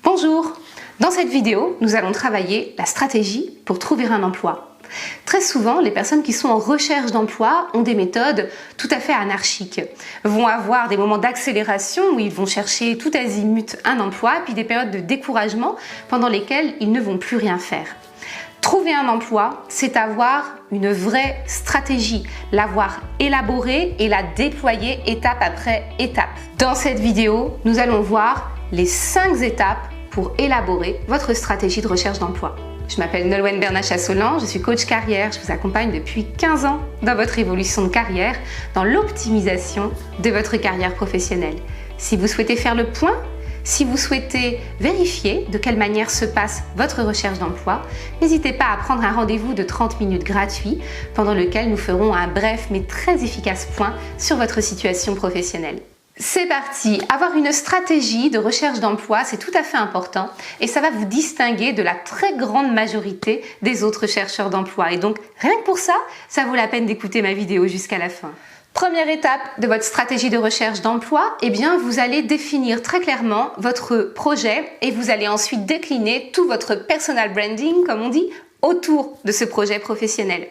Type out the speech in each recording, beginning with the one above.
Bonjour! Dans cette vidéo, nous allons travailler la stratégie pour trouver un emploi. Très souvent, les personnes qui sont en recherche d'emploi ont des méthodes tout à fait anarchiques. Vont avoir des moments d'accélération où ils vont chercher tout azimut un emploi, puis des périodes de découragement pendant lesquelles ils ne vont plus rien faire. Trouver un emploi, c'est avoir une vraie stratégie, l'avoir élaborée et la déployer étape après étape. Dans cette vidéo, nous allons voir les 5 étapes pour élaborer votre stratégie de recherche d'emploi. Je m'appelle Nolwenn Bernat-Chassolan, je suis coach carrière, je vous accompagne depuis 15 ans dans votre évolution de carrière, dans l'optimisation de votre carrière professionnelle. Si vous souhaitez faire le point, si vous souhaitez vérifier de quelle manière se passe votre recherche d'emploi, n'hésitez pas à prendre un rendez-vous de 30 minutes gratuit pendant lequel nous ferons un bref mais très efficace point sur votre situation professionnelle. C'est parti! Avoir une stratégie de recherche d'emploi, c'est tout à fait important et ça va vous distinguer de la très grande majorité des autres chercheurs d'emploi. Et donc, rien que pour ça, ça vaut la peine d'écouter ma vidéo jusqu'à la fin. Première étape de votre stratégie de recherche d'emploi, eh bien, vous allez définir très clairement votre projet et vous allez ensuite décliner tout votre personal branding, comme on dit, autour de ce projet professionnel.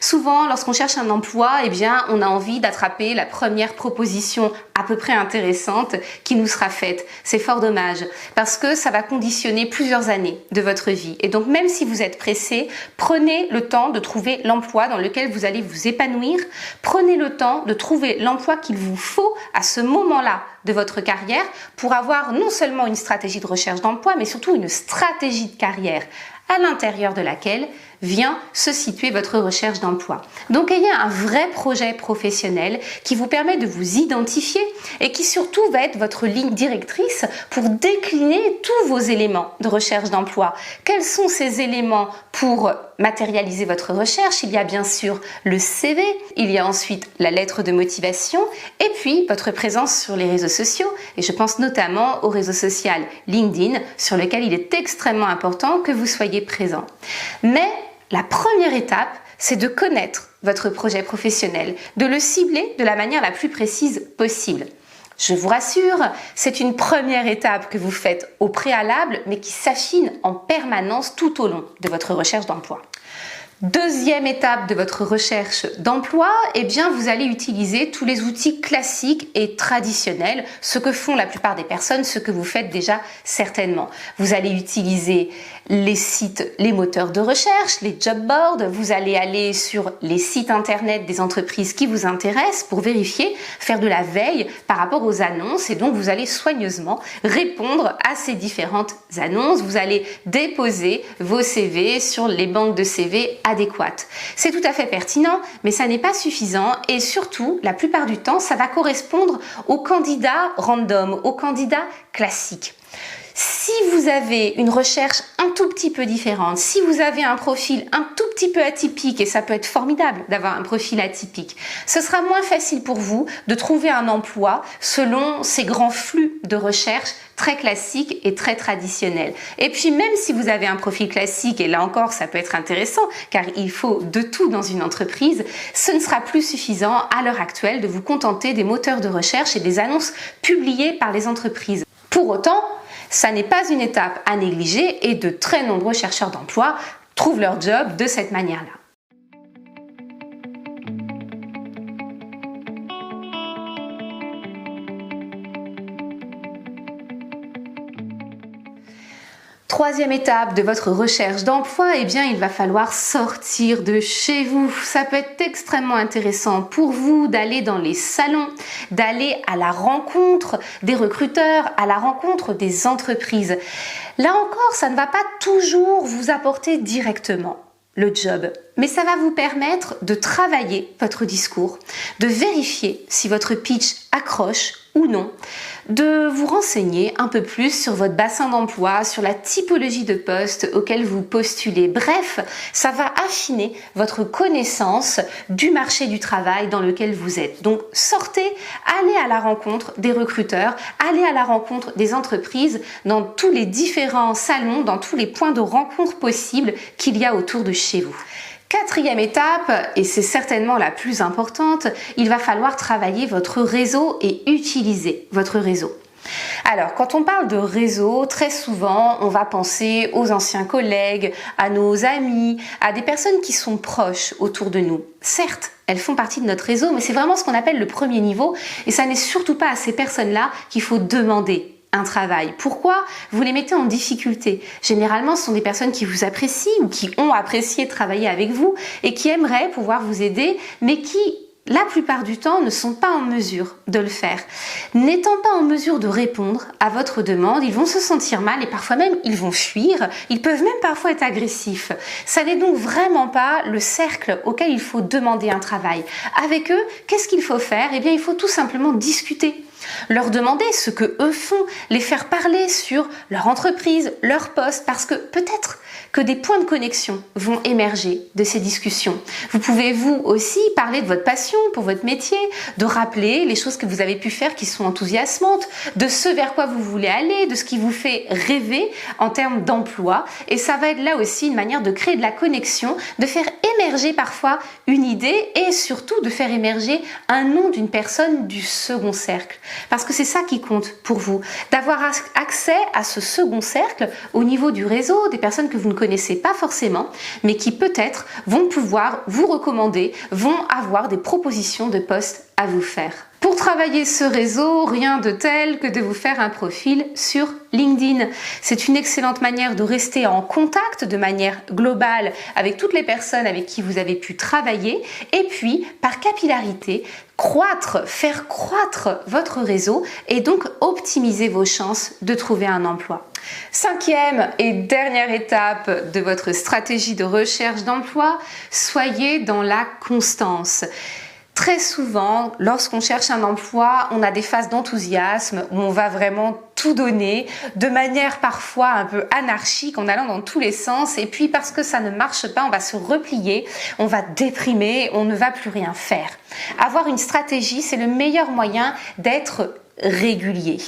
Souvent, lorsqu'on cherche un emploi, eh bien, on a envie d'attraper la première proposition à peu près intéressante qui nous sera faite. C'est fort dommage parce que ça va conditionner plusieurs années de votre vie. Et donc, même si vous êtes pressé, prenez le temps de trouver l'emploi dans lequel vous allez vous épanouir. Prenez le temps de trouver l'emploi qu'il vous faut à ce moment-là de votre carrière pour avoir non seulement une stratégie de recherche d'emploi, mais surtout une stratégie de carrière à l'intérieur de laquelle vient se situer votre recherche d'emploi. Donc ayez un vrai projet professionnel qui vous permet de vous identifier et qui surtout va être votre ligne directrice pour décliner tous vos éléments de recherche d'emploi. Quels sont ces éléments pour matérialiser votre recherche? Il y a bien sûr le CV, il y a ensuite la lettre de motivation et puis votre présence sur les réseaux sociaux. Et je pense notamment au réseau social LinkedIn sur lequel il est extrêmement important que vous soyez présent. Mais la première étape, c'est de connaître votre projet professionnel, de le cibler de la manière la plus précise possible. Je vous rassure, c'est une première étape que vous faites au préalable, mais qui s'affine en permanence tout au long de votre recherche d'emploi. Deuxième étape de votre recherche d'emploi, eh bien, vous allez utiliser tous les outils classiques et traditionnels, ce que font la plupart des personnes, ce que vous faites déjà certainement. Vous allez utiliser les sites, les moteurs de recherche, les job boards, vous allez aller sur les sites internet des entreprises qui vous intéressent pour vérifier, faire de la veille par rapport aux annonces et donc vous allez soigneusement répondre à ces différentes annonces. Vous allez déposer vos CV sur les banques de CV adéquates. C'est tout à fait pertinent, mais ça n'est pas suffisant et surtout, la plupart du temps, ça va correspondre aux candidats random, aux candidats classiques. Si vous avez une recherche un tout petit peu différente, si vous avez un profil un tout petit peu atypique, et ça peut être formidable d'avoir un profil atypique, ce sera moins facile pour vous de trouver un emploi selon ces grands flux de recherche très classiques et très traditionnels. Et puis même si vous avez un profil classique, et là encore ça peut être intéressant car il faut de tout dans une entreprise, ce ne sera plus suffisant à l'heure actuelle de vous contenter des moteurs de recherche et des annonces publiées par les entreprises. Pour autant, ça n'est pas une étape à négliger et de très nombreux chercheurs d'emploi trouvent leur job de cette manière-là. Troisième étape de votre recherche d'emploi, eh bien, il va falloir sortir de chez vous. Ça peut être extrêmement intéressant pour vous d'aller dans les salons, d'aller à la rencontre des recruteurs, à la rencontre des entreprises. Là encore, ça ne va pas toujours vous apporter directement le job, mais ça va vous permettre de travailler votre discours, de vérifier si votre pitch accroche ou non, de vous renseigner un peu plus sur votre bassin d'emploi, sur la typologie de poste auquel vous postulez. Bref, ça va affiner votre connaissance du marché du travail dans lequel vous êtes. Donc sortez, allez à la rencontre des recruteurs, allez à la rencontre des entreprises dans tous les différents salons, dans tous les points de rencontre possibles qu'il y a autour de chez vous. Quatrième étape, et c'est certainement la plus importante, il va falloir travailler votre réseau et utiliser votre réseau. Alors, quand on parle de réseau, très souvent, on va penser aux anciens collègues, à nos amis, à des personnes qui sont proches autour de nous. Certes, elles font partie de notre réseau, mais c'est vraiment ce qu'on appelle le premier niveau, et ça n'est surtout pas à ces personnes-là qu'il faut demander un travail. Pourquoi vous les mettez en difficulté? Généralement, ce sont des personnes qui vous apprécient ou qui ont apprécié travailler avec vous et qui aimeraient pouvoir vous aider, mais qui la plupart du temps ne sont pas en mesure de le faire. N'étant pas en mesure de répondre à votre demande, ils vont se sentir mal et parfois même ils vont fuir, ils peuvent même parfois être agressifs. Ça n'est donc vraiment pas le cercle auquel il faut demander un travail. Avec eux, qu'est-ce qu'il faut faire? Eh bien, il faut tout simplement discuter. Leur demander ce que eux font, les faire parler sur leur entreprise, leur poste, parce que peut-être que des points de connexion vont émerger de ces discussions. Vous pouvez vous aussi parler de votre passion pour votre métier, de rappeler les choses que vous avez pu faire qui sont enthousiasmantes, de ce vers quoi vous voulez aller, de ce qui vous fait rêver en termes d'emploi. Et ça va être là aussi une manière de créer de la connexion, de faire émerger parfois une idée et surtout de faire émerger un nom d'une personne du second cercle. Parce que c'est ça qui compte pour vous, d'avoir accès à ce second cercle au niveau du réseau, des personnes que vous ne connaissez pas forcément, mais qui peut-être vont pouvoir vous recommander, vont avoir des propositions de postes à vous faire. Pour travailler ce réseau, rien de tel que de vous faire un profil sur LinkedIn. C'est une excellente manière de rester en contact de manière globale avec toutes les personnes avec qui vous avez pu travailler et puis, par capillarité, faire croître votre réseau et donc optimiser vos chances de trouver un emploi. Cinquième et dernière étape de votre stratégie de recherche d'emploi, soyez dans la constance. Très souvent, lorsqu'on cherche un emploi, on a des phases d'enthousiasme où on va vraiment tout donner de manière parfois un peu anarchique en allant dans tous les sens et puis parce que ça ne marche pas, on va se replier, on va déprimer, on ne va plus rien faire. Avoir une stratégie, c'est le meilleur moyen d'être régulier,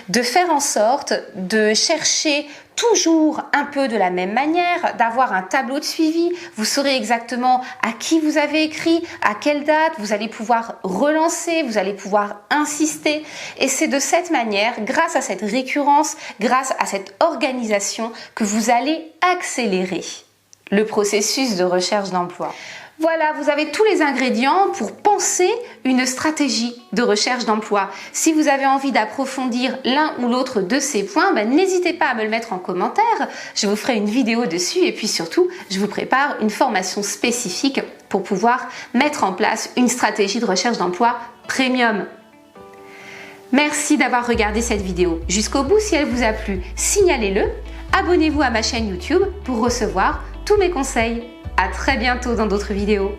de faire en sorte de chercher toujours un peu de la même manière, d'avoir un tableau de suivi. Vous saurez exactement à qui vous avez écrit, à quelle date, vous allez pouvoir relancer, vous allez pouvoir insister. Et c'est de cette manière, grâce à cette récurrence, grâce à cette organisation, que vous allez accélérer le processus de recherche d'emploi. Voilà, vous avez tous les ingrédients pour penser une stratégie de recherche d'emploi. Si vous avez envie d'approfondir l'un ou l'autre de ces points, n'hésitez pas à me le mettre en commentaire. Je vous ferai une vidéo dessus et puis surtout, je vous prépare une formation spécifique pour pouvoir mettre en place une stratégie de recherche d'emploi premium. Merci d'avoir regardé cette vidéo jusqu'au bout. Si elle vous a plu, signalez-le. Abonnez-vous à ma chaîne YouTube pour recevoir tous mes conseils. À très bientôt dans d'autres vidéos.